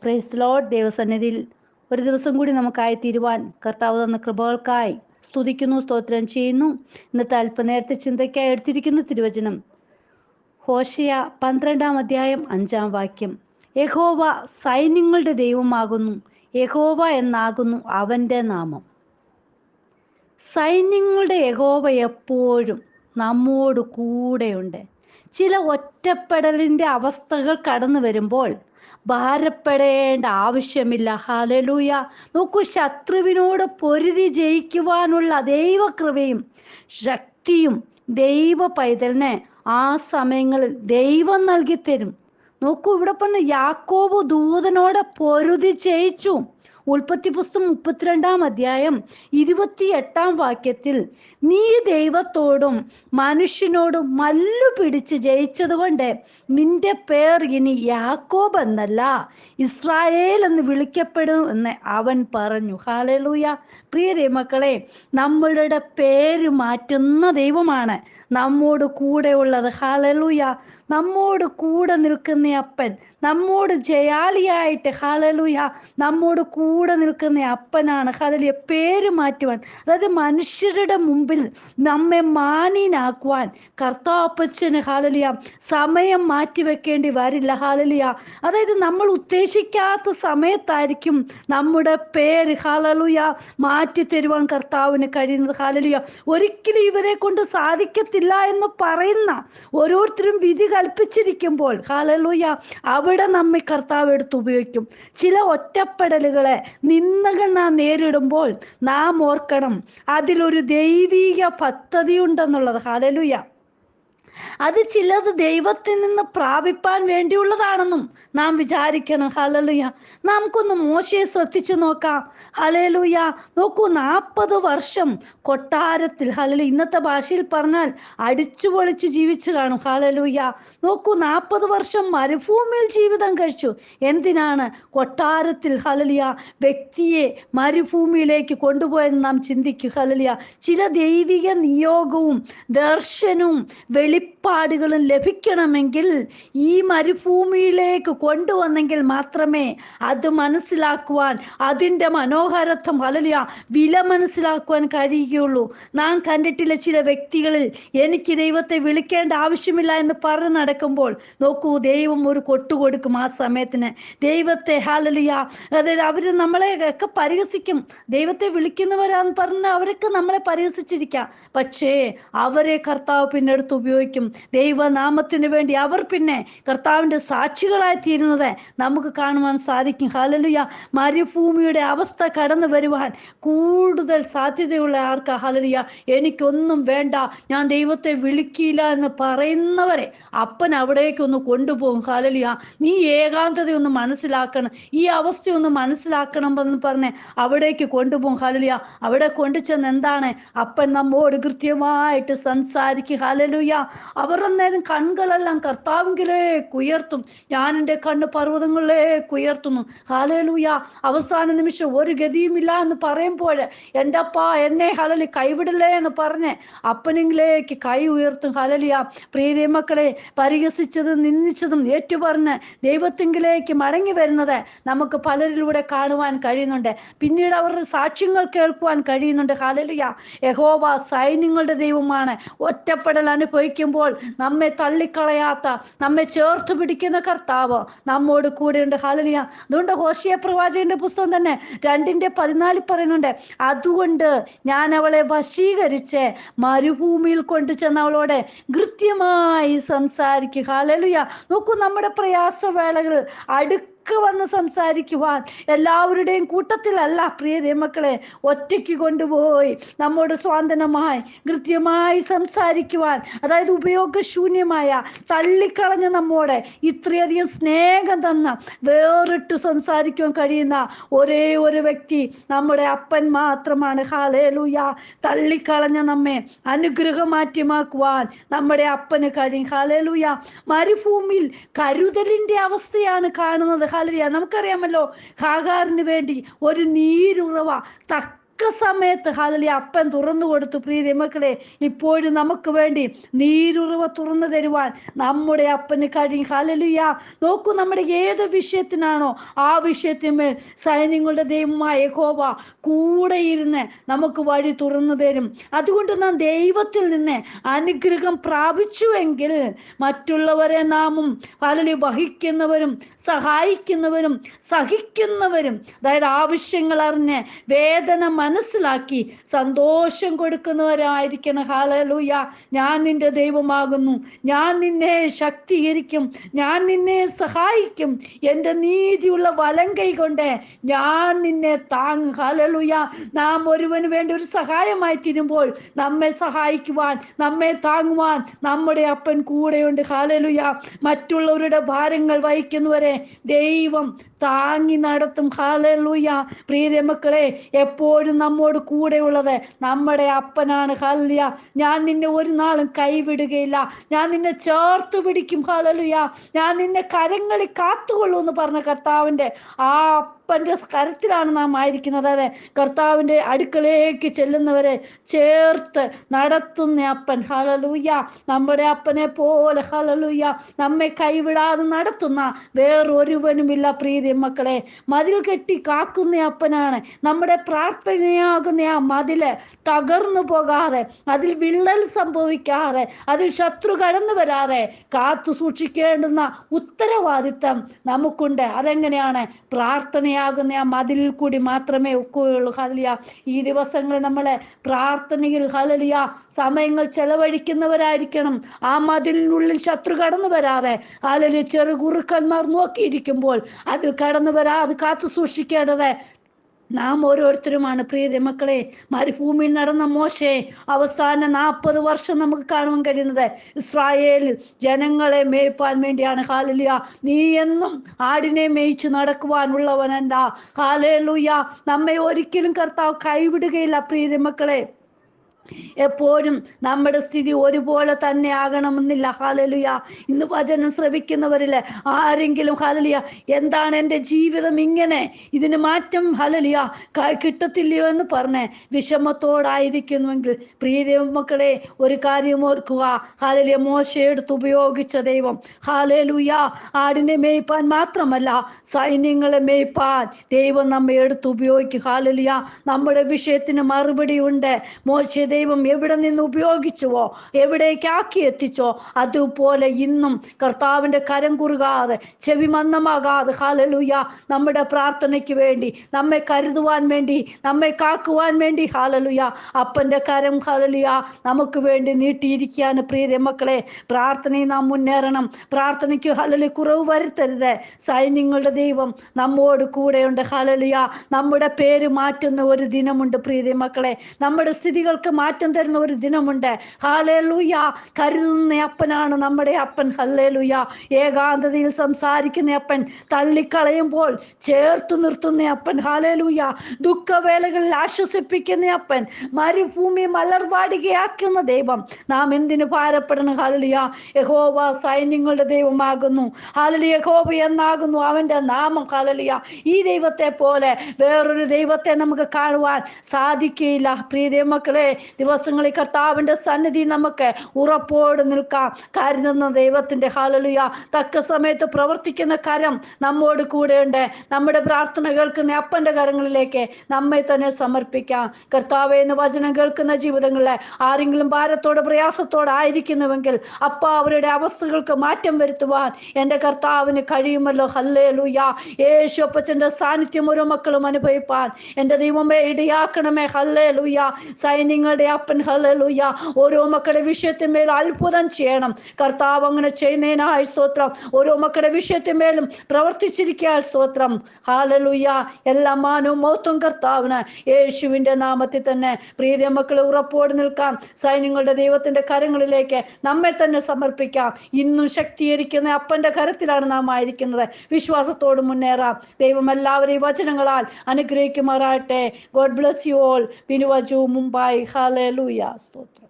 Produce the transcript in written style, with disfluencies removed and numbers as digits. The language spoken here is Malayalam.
Praise the Lord. ദൈവസന്നിധിയിൽ ഒരു ദിവസം കൂടി നമുക്കായി തീരുവാൻ കർത്താവ് തന്ന കൃപകൾക്കായി സ്തുതിക്കുന്നു, സ്തോത്രം ചെയ്യുന്നു. ഇന്നത്തെ അല്പനേരത്തെ ചിന്തയ്ക്കായി എടുത്തിരിക്കുന്ന തിരുവചനം ഹോശയ 12-ാം അധ്യായം 5-ാം വാക്യം. യഹോവ സൈന്യങ്ങളുടെ ദൈവമാകുന്നു, യഹോവ എന്നാകുന്നു അവൻ്റെ നാമം. സൈന്യങ്ങളുടെ യഹോവ എപ്പോഴും നമ്മോട് കൂടെയുണ്ട്. ചില ഒറ്റപ്പെടലിൻ്റെ അവസ്ഥകൾ കടന്നു വരുമ്പോൾ ഭാരപ്പെടേണ്ട ആവശ്യമില്ല. ഹല്ലേലൂയ. നോക്കൂ, ശത്രുവിനോട് പൊരുതി ജയിക്കുവാനുള്ള ദൈവകൃപയും ശക്തിയും ദൈവ പൈതലിനെ ആ സമയങ്ങളിൽ ദൈവം നൽകി തരും. നോക്കൂ, ഇവിടെ പറഞ്ഞ യാക്കോബ് ദൂതനോട് പൊരുതി ജയിച്ചു. ഉൽപ്പത്തി പുസ്തകം 32-ാം അധ്യായം 28-ാം വാക്യത്തിൽ നീ ദൈവത്തോടും മനുഷ്യനോടും മല്ലു പിടിച്ച് ജയിച്ചതുകൊണ്ട് നിന്റെ പേർ ഇനി യാക്കോബ് എന്നല്ല ഇസ്രായേൽ എന്ന് വിളിക്കപ്പെടും എന്ന് അവൻ പറഞ്ഞു. ഹല്ലേലൂയ. പ്രിയ മക്കളെ, നമ്മളുടെ പേര് മാറ്റുന്ന ദൈവമാണ് നമ്മോട് കൂടെ ഉള്ളത്. ഹല്ലേലൂയ. നമ്മോട് കൂടെ നിൽക്കുന്ന അപ്പൻ, നമ്മോട് ജയാളിയായിട്ട് ഹല്ലേലൂയ നമ്മോട് കൂടെ നിൽക്കുന്ന അപ്പനാണ്. ഹല്ലേലൂയ. പേര് മാറ്റുവാൻ, അതായത് മനുഷ്യരുടെ മുമ്പിൽ നമ്മെ മാന്യനാക്കുവാൻ കർത്താപ്പച്ചന് ഹല്ലേലൂയ സമയം മാറ്റിവെക്കേണ്ടി വരില്ല. ഹല്ലേലൂയ. അതായത് നമ്മൾ ഉദ്ദേശിക്കാത്ത സമയത്തായിരിക്കും നമ്മുടെ പേര് ഹല്ലേലൂയ മാറ്റി തരുവാൻ കർത്താവിന് കഴിയുന്നത്. ഹല്ലേലൂയ. ഒരിക്കലും ഇവരെ കൊണ്ട് സാധിക്കത്തില്ല എന്ന് പറയുന്ന ഓരോരുത്തരും വിധി കൽപ്പിച്ചിരിക്കുമ്പോൾ ഹല്ലേലൂയ അവിടെ നമ്മെ കർത്താവ് എടുത്ത് ഉപയോഗിക്കും. ചില ഒറ്റപ്പെടലുകളെ, നിന്ദകൾ നാം നേരിടുമ്പോൾ നാം ഓർക്കണം അതിലൊരു ദൈവീക പദ്ധതി ഉണ്ടെന്നുള്ളത്. ഹല്ലേലൂയ. അത് ചിലത് ദൈവത്തിൽ നിന്ന് പ്രാപിപ്പാൻ വേണ്ടിയുള്ളതാണെന്നും നാം വിചാരിക്കണം. ഹല്ലേലൂയ. നമുക്കൊന്ന് മോശയെ ശ്രദ്ധിച്ചു നോക്കാം. ഹല്ലേലൂയ. നോക്കൂ, 40 വർഷം കൊട്ടാരത്തിൽ, ഹല്ലേലൂയ ഇന്നത്തെ ഭാഷയിൽ പറഞ്ഞാൽ അടിച്ചു പൊളിച്ച് ജീവിച്ചു കാണും. ഹല്ലേലൂയ. നോക്കൂ, 40 വർഷം മരുഭൂമിയിൽ ജീവിതം കഴിച്ചു. എന്തിനാണ്? കൊട്ടാരത്തിൽ ഹല്ലേലൂയ വ്യക്തിയെ മരുഭൂമിയിലേക്ക് കൊണ്ടുപോയെന്ന് നാം ചിന്തിക്കും. ഹല്ലേലൂയ. ചില ദൈവിക നിയോഗവും ദർശനവും വെളിപ്പാടുകളും ലഭിക്കണമെങ്കിൽ ഈ മരുഭൂമിയിലേക്ക് കൊണ്ടുവന്നെങ്കിൽ മാത്രമേ അത് മനസ്സിലാക്കുവാൻ, അതിൻ്റെ മനോഹരത്വം ഹല്ലേലൂയ വില മനസ്സിലാക്കുവാൻ കഴിയുകയുള്ളൂ. നാം കണ്ടിട്ടില്ല ചില വ്യക്തികളിൽ എനിക്ക് ദൈവത്തെ വിളിക്കേണ്ട ആവശ്യമില്ല എന്ന് പറഞ്ഞ് നടക്കുമ്പോൾ നോക്കൂ, ദൈവം ഒരു കൊട്ടു കൊടുക്കും ആ സമയത്തിന്. ദൈവത്തെ ഹല്ലേലൂയ, അതായത് അവർ നമ്മളെ ഒക്കെ പരിഹസിക്കും. ദൈവത്തെ വിളിക്കുന്നവരാന്ന് പറഞ്ഞ് അവരൊക്കെ നമ്മളെ പരിഹസിച്ചിരിക്കാം. പക്ഷേ അവരെ കർത്താവ് പിന്നെ എടുത്ത് ഉപയോഗിക്കും. ദൈവനാമത്തിന് വേണ്ടി അവർ പിന്നെ കർത്താവിൻ്റെ സാക്ഷികളായി തീരുന്നത് നമുക്ക് കാണുവാൻ സാധിക്കും. ഹല്ലേലൂയ. മരുഭൂമിയുടെ അവസ്ഥ കടന്നു വരുവാൻ കൂടുതൽ സാധ്യതയുള്ള ആർക്കാ? ഹല്ലേലൂയ. എനിക്കൊന്നും വേണ്ട, ഞാൻ ദൈവത്തെ വിളിക്കില്ല എന്ന് പറയുന്നവരെ അപ്പൻ അവിടേക്കൊന്ന് കൊണ്ടുപോകും. ഹല്ലേലൂയ. നീ ഏകാന്തതയൊന്ന് മനസ്സിലാക്കണം, ഈ അവസ്ഥയൊന്ന് മനസ്സിലാക്കണം എന്ന് പറഞ്ഞ് അവിടേക്ക് കൊണ്ടുപോകും. ഹല്ലേലൂയ. അവിടെ കൊണ്ടുചെന്ന് എന്താണ്? അപ്പൻ നമ്മോട് കൃത്യമായിട്ട് സംസാരിക്കും. ഹല്ലേലൂയ. അവർ അന്നേരം കണ്ണുകളെല്ലാം കർത്താവിലേക്ക് ഉയർത്തും. ഞാൻ എൻ്റെ കണ്ണ് പർവ്വതങ്ങളിലേക്ക് ഉയർത്തുന്നു. ഹല്ലേലൂയ. അവസാന നിമിഷം ഒരു ഗതിയുമില്ല എന്ന് പറയുമ്പോൾ എൻ്റെ അപ്പ എന്നെ ഹല്ലേലൂയ കൈവിടല്ലേ എന്ന് പറഞ്ഞ് അപ്പനിലേക്ക് കൈ ഉയർത്തും. ഹല്ലേലൂയ. പ്രിയ മക്കളെ, പരിഹസിച്ചതും നിന്ദിച്ചതും ഏറ്റുപറഞ്ഞ് ദൈവത്തിങ്കിലേക്ക് മടങ്ങി വരുന്നത് നമുക്ക് പലരിലൂടെ കാണുവാൻ കഴിയുന്നുണ്ട്. പിന്നീട് അവരുടെ സാക്ഷ്യങ്ങൾ കേൾക്കുവാൻ കഴിയുന്നുണ്ട്. ഹല്ലേലൂയ. യഹോവ സൈന്യങ്ങളുടെ ദൈവമാണ്. ഒറ്റപ്പെടൽ അനുഭവിക്കുമ്പോൾ നമ്മെ തള്ളിക്കളയാത്ത, നമ്മെ ചേർത്ത് പിടിക്കുന്ന കർത്താവ് നമ്മോട് കൂടെയുണ്ട്. ഹല്ലേലൂയ. അതുകൊണ്ട് ഹോശയ പ്രവാചകന്റെ പുസ്തകം തന്നെ 2:14 പറയുന്നുണ്ട്, അതുകൊണ്ട് ഞാൻ അവളെ വശീകരിച്ച് മരുഭൂമിയിൽ കൊണ്ടുചെന്ന് അവളോട് കൃത്യമായി സംസാരിക്കുക. ഹല്ലേലൂയ. നോക്കൂ, നമ്മുടെ പ്രയാസവേളകൾ വന്ന് സംസാരിക്കുവാൻ എല്ലാവരുടെയും കൂട്ടത്തിലല്ല പ്രിയ മക്കളെ, ഒറ്റയ്ക്ക് കൊണ്ടുപോയി നമ്മോട് സ്വാന്തനമായി കൃത്യമായി സംസാരിക്കുവാൻ, അതായത് ഉപയോഗശൂന്യമായ തള്ളിക്കളഞ്ഞ നമ്മോട് ഇത്രയധികം സ്നേഹം തന്ന വേറിട്ട് സംസാരിക്കുവാൻ കഴിയുന്ന ഒരേ ഒരു വ്യക്തി നമ്മുടെ അപ്പൻ മാത്രമാണ്. ഹല്ലേലൂയ. തള്ളിക്കളഞ്ഞ നമ്മെ അനുഗ്രഹമാറ്റിമാക്കുവാൻ നമ്മുടെ അപ്പന് കഴിയും. ഹല്ലേലൂയ. മരുഭൂമിയിൽ കരുതലിൻ്റെ അവസ്ഥയാണ് കാണുന്നത്. ഹല്ലേലൂയ. നമുക്കറിയാമല്ലോ, ഹാഗാറിന് വേണ്ടി ഒരു നീരുറവ സമയത്ത് ഹല്ലേലൂയ അപ്പൻ തുറന്നു കൊടുത്തു. പ്രിയ മക്കളെ, ഇപ്പോഴും നമുക്ക് വേണ്ടി നീരുറവ തുറന്നു തരുവാൻ നമ്മുടെ അപ്പന് കഴിയും. ഹല്ലേലൂയ. നോക്കൂ, നമ്മുടെ ഏത് വിഷയത്തിനാണോ ആ വിഷയത്തിന്മേൽ സൈന്യങ്ങളുടെ ദൈവമായ യഹോവ കൂടെ ഇരുന്ന് നമുക്ക് വഴി തുറന്നു തരും. അതുകൊണ്ട് നാം ദൈവത്തിൽ നിന്ന് അനുഗ്രഹം പ്രാപിച്ചുവെങ്കിൽ മറ്റുള്ളവരെ നാമും ഹല്ലേലൂയ വഹിക്കുന്നവരും സഹായിക്കുന്നവരും സഹിക്കുന്നവരും, അതായത് ആവശ്യങ്ങൾ അറിഞ്ഞ് വേദന മനസ്സിലാക്കി സന്തോഷം കൊടുക്കുന്നവരായിരിക്കണം. ഹല്ലേലൂയ. ഞാൻ നിന്റെ ദൈവമാകുന്നു, ഞാൻ നിന്നെ ശക്തീകരിക്കും, ഞാൻ നിന്നെ സഹായിക്കും, എൻ്റെ നീതിയുള്ള വലം കൈ കൊണ്ട് ഞാൻ നിന്നെ താങ്ങും. ഹല്ലേലൂയ. നാം ഒരുവന് വേണ്ടി ഒരു സഹായമായി തീരുമ്പോൾ നമ്മെ സഹായിക്കുവാൻ, നമ്മെ താങ്ങുവാൻ നമ്മുടെ അപ്പൻ കൂടെയുണ്ട്. ഹല്ലേലൂയ. മറ്റുള്ളവരുടെ ഭാരങ്ങൾ വഹിക്കുന്നവരെ ദൈവം താങ്ങി നടത്തും. ഹല്ലേലൂയ. പ്രിയ മക്കളെ, എപ്പോഴും നമ്മോട് കൂടെയുള്ളത് നമ്മുടെ അപ്പനാണ്. ഹല്ലേലൂയ. ഞാൻ നിന്നെ ഒരു നാളും കൈവിടുകയില്ല, ഞാൻ നിന്നെ ചേർത്ത് പിടിക്കും. ഹല്ലേലൂയ. ഞാൻ നിന്നെ കരങ്ങളിൽ കാത്തുകൊള്ളൂ എന്ന് പറഞ്ഞ കർത്താവിൻ്റെ ആ അപ്പൻ്റെ കരത്തിലാണ് നാം ആയിരിക്കുന്നത്. അതെ, കർത്താവിൻ്റെ അടുക്കലേക്ക് ചെല്ലുന്നവരെ ചേർത്ത് നടത്തുന്ന അപ്പൻ. ഹല്ലേലൂയ. നമ്മുടെ അപ്പനെ പോലെ ഹല്ലേലൂയ നമ്മെ കൈവിടാതെ നടത്തുന്ന വേറൊരുവനുമില്ല. പ്രിയ മക്കളെ, മതിൽ കെട്ടി കാക്കുന്ന അപ്പനാണ്. നമ്മുടെ പ്രാർത്ഥനയാകുന്ന ആ മതില് തകർന്നു പോകാതെ, അതിൽ വിള്ളൽ സംഭവിക്കാതെ, അതിൽ ശത്രു കടന്നു വരാതെ കാത്തു സൂക്ഷിക്കേണ്ടുന്ന ഉത്തരവാദിത്തം നമുക്കുണ്ട്. അതെങ്ങനെയാണ്? പ്രാർത്ഥനയാകുന്ന ആ മതിലിൽ കൂടി മാത്രമേ ഒക്കുകയുള്ളൂ. ഹല്ലേലൂയ. ഈ ദിവസങ്ങളിൽ നമ്മളെ പ്രാർത്ഥനയിൽ ഹല്ലേലൂയ സമയങ്ങൾ ചെലവഴിക്കുന്നവരായിരിക്കണം. ആ മതിലിനുള്ളിൽ ശത്രു കടന്നു വരാതെ ഹല്ലേലൂയ ചെറു കുറുക്കന്മാർ നോക്കിയിരിക്കുമ്പോൾ അതിൽ കടന്നു വരാതെ കാത്തു സൂക്ഷിക്കേണ്ടത് നാം ഓരോരുത്തരുമാണ്. പ്രിയ മക്കളെ, മരുഭൂമിയിൽ നടന്ന മോശെ അവസാന 40 വർഷം നമുക്ക് കാണുവാൻ കഴിയുന്നത് ഇസ്രായേൽ ജനങ്ങളെ മേയ്പ്പാൻ വേണ്ടിയാണ്. ഹല്ലേലൂയ. നീ എന്നും ആടിനെ മേയിച്ചു നടക്കുവാനുള്ളവനല്ല. ഹല്ലേലൂയ. നമ്മെ ഒരിക്കലും കർത്താവ് കൈവിടുകയില്ല. പ്രിയ മക്കളെ, എപ്പോഴും നമ്മുടെ സ്ഥിതി ഒരുപോലെ തന്നെ ആകണമെന്നില്ല. ഹല്ലേലൂയ. ഇന്ന് വചനം ശ്രവിക്കുന്നവരിൽ ആരെങ്കിലും ഹല്ലേലൂയ എന്താണ് എൻ്റെ ജീവിതം ഇങ്ങനെ, ഇതിന് മാറ്റം ഹല്ലേലൂയ കിട്ടത്തില്ലയോ എന്ന് പറഞ്ഞ് വിഷമത്തോടായിരിക്കുന്നുവെങ്കിൽ പ്രിയ മക്കളെ, ഒരു കാര്യം ഓർക്കുക. ഹല്ലേലൂയ മോശയെ എടുത്ത് ഉപയോഗിച്ച ദൈവം ഹല്ലേലൂയ ആടിനെ മേയ്പ്പാൻ മാത്രമല്ല, സൈന്യങ്ങളെ മേയ്പ്പാൻ ദൈവം നമ്മെ എടുത്ത് ഉപയോഗിക്കും. ഹല്ലേലൂയ. നമ്മുടെ വിഷയത്തിന് മറുപടി ഉണ്ട്. മോശയെ ദൈവം എവിടെ നിന്ന് ഉപയോഗിച്ചുവോ, എവിടേക്കാക്കി എത്തിച്ചോ, അതുപോലെ ഇന്നും കർത്താവിൻ്റെ കരം കുറുകാതെ, ചെവി മന്ദമാകാതെ ഹല്ലേലൂയ നമ്മുടെ പ്രാർത്ഥനയ്ക്ക് വേണ്ടി, നമ്മെ കരുതുവാൻ വേണ്ടി, നമ്മെ കാക്കുവാൻ വേണ്ടി ഹല്ലേലൂയ അപ്പൻ്റെ കരം ഹല്ലേലൂയ നമുക്ക് വേണ്ടി നീട്ടിയിരിക്കുകയാണ്. പ്രിയ മക്കളെ, പ്രാർത്ഥനയിൽ നാം മുന്നേറണം. പ്രാർത്ഥനയ്ക്ക് ഹല്ലേലൂയ കുറവ് വരുത്തരുത്. സൈന്യങ്ങളുടെ ദൈവം നമ്മോട് കൂടെയുണ്ട്. ഹല്ലേലൂയ. നമ്മുടെ പേര് മാറ്റുന്ന ഒരു ദിനമുണ്ട്. പ്രിയ മക്കളെ, നമ്മുടെ സ്ഥിതികൾക്ക് മാറ്റം തരുന്ന ഒരു ദിനമുണ്ട്. ഹല്ലേലൂയ. കരുതുന്ന അപ്പനാണ് നമ്മുടെ അപ്പൻ. ഹല്ലേലൂയ. ഏകാന്തതയിൽ സംസാരിക്കുന്ന അപ്പൻ, തള്ളിക്കളയുമ്പോൾ ചേർത്തു നിർത്തുന്ന അപ്പൻ. ഹല്ലേലൂയ. ദുഃഖവേളകളിൽ ആശ്വസിപ്പിക്കുന്ന അപ്പൻ, മരുഭൂമി മലർവാടികയാക്കുന്ന ദൈവം. നാം എന്തിനു ഭാരപ്പെടണം? ഹല്ലേലൂയ. യഹോവ സൈന്യങ്ങളുടെ ദൈവമാകുന്നു. ഹല്ലേലൂയ. യഹോവ എന്നാകുന്നു അവൻ്റെ നാമം. ഹല്ലേലൂയ. ഈ ദൈവത്തെ പോലെ വേറൊരു ദൈവത്തെ നമുക്ക് കാണുവാൻ സാധിക്കുകയില്ല. പ്രിയ മക്കളെ, ദിവസങ്ങളിൽ കർത്താവിൻ്റെ സന്നിധി നമുക്ക് ഉറപ്പോട് നിൽക്കാം. കരുതുന്ന ദൈവത്തിൻ്റെ ഹല്ലേലൂയ തക്ക സമയത്ത് പ്രവർത്തിക്കുന്ന കരം നമ്മോട് കൂടെയുണ്ട്. നമ്മുടെ പ്രാർത്ഥന കേൾക്കുന്ന അപ്പൻ്റെ കരങ്ങളിലേക്ക് നമ്മെ തന്നെ സമർപ്പിക്കാം. കർത്താവേ, എന്ന് വചനം കേൾക്കുന്ന ജീവിതങ്ങളിൽ ആരെങ്കിലും ഭാരത്തോടെ പ്രയാസത്തോടെ ആയിരിക്കുന്നുവെങ്കിൽ അപ്പ അവരുടെ അവസ്ഥകൾക്ക് മാറ്റം വരുത്തുവാൻ എൻ്റെ കർത്താവിന് കഴിയുമല്ലോ. ഹല്ലേലൂയ. യേശു അപ്പച്ചൻ്റെ സാന്നിധ്യം ഓരോ മക്കളും അനുഭവിപ്പാൻ എൻ്റെ ദൈവമേ ഇടയാക്കണമേ. ഹല്ലേലൂയ. സൈന്യങ്ങളുടെ അപ്പൻ ഹല്ലേലൂയ ഓരോ മക്കളുടെ വിഷയത്തിന്മേൽ അത്ഭുതം ചെയ്യണം. കർത്താവ് അങ്ങനെ ചെയ്യുന്നതിനായി സ്തോത്രം. ഓരോ മക്കളുടെ വിഷയത്തിന്മേലും പ്രവർത്തിച്ചിരിക്കാൻ സ്തോത്രം. ഹല്ലേലൂയ. എല്ലാ മാനവും മഹത്വവും കർത്താവിന് യേശുവിൻ്റെ നാമത്തിൽ തന്നെ. പ്രിയ മക്കളെ, ഉറപ്പോട് നിൽക്കാം. സൈന്യങ്ങളുടെ ദൈവത്തിൻ്റെ കരങ്ങളിലേക്ക് നമ്മെ തന്നെ സമർപ്പിക്കാം. ഇന്നും ശക്തീകരിക്കുന്ന അപ്പൻ്റെ കരത്തിലാണ് നാം ആയിരിക്കുന്നത്. വിശ്വാസത്തോട് മുന്നേറാം. ദൈവം എല്ലാവരെയും വചനങ്ങളാൽ അനുഗ്രഹിക്കുമാറാകട്ടെ. God bless you all. Binuvaju, Mumbai. Hallelujah. സ്തോത്രം.